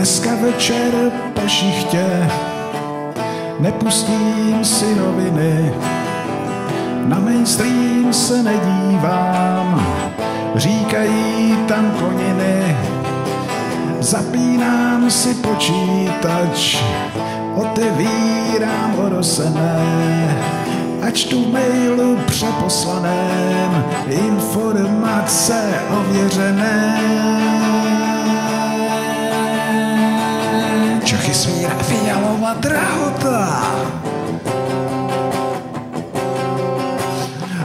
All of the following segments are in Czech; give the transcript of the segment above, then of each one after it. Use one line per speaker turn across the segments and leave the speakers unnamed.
Dneska večer po šichtě nepustím si noviny, na mainstream se nedívám, říkají tam koniny. Zapínám si počítač, otevírám orosené a čtu v mailu přeposlaném informace ověřené. Čachy svírá Fialova drahota.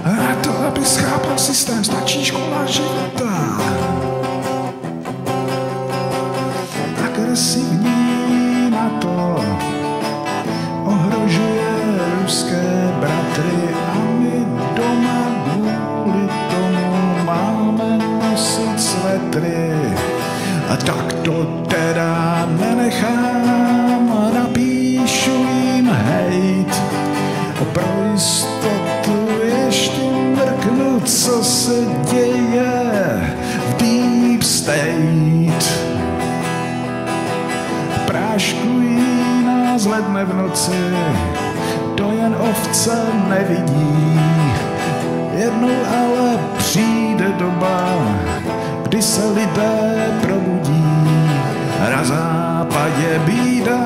A na to, aby schápal systém, stačí škola života. Agresivní na to ohrožuje ruské bratry a my doma kvůli tomu máme nosit svetry. A tak to teda nenechám, napíšu jim hejt. Pro jistotu ještě mrknu, co se děje v Deep State. Práškují nás ledne v noci, to jen ovce nevidí. Jednou ale přijde doba, kdy se lidé probudí. Na západě bída,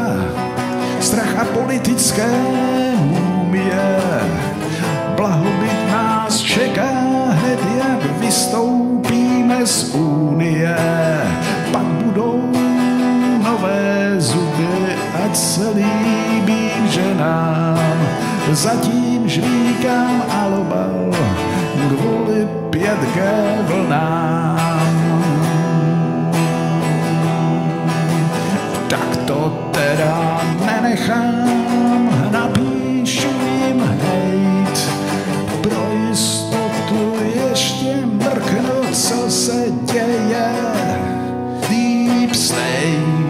strach a politické mumie. Blahobyt nás čeká hned, jak vystoupíme z Unie. Pak budou nové zuby, ať se líbím ženám. Zatím žvíkám alobal kvůli 5G vlnám. Tak to teda nenechám, napíšu jim hejt. Pro jistotu ještě mrknu, co se děje. Deep State.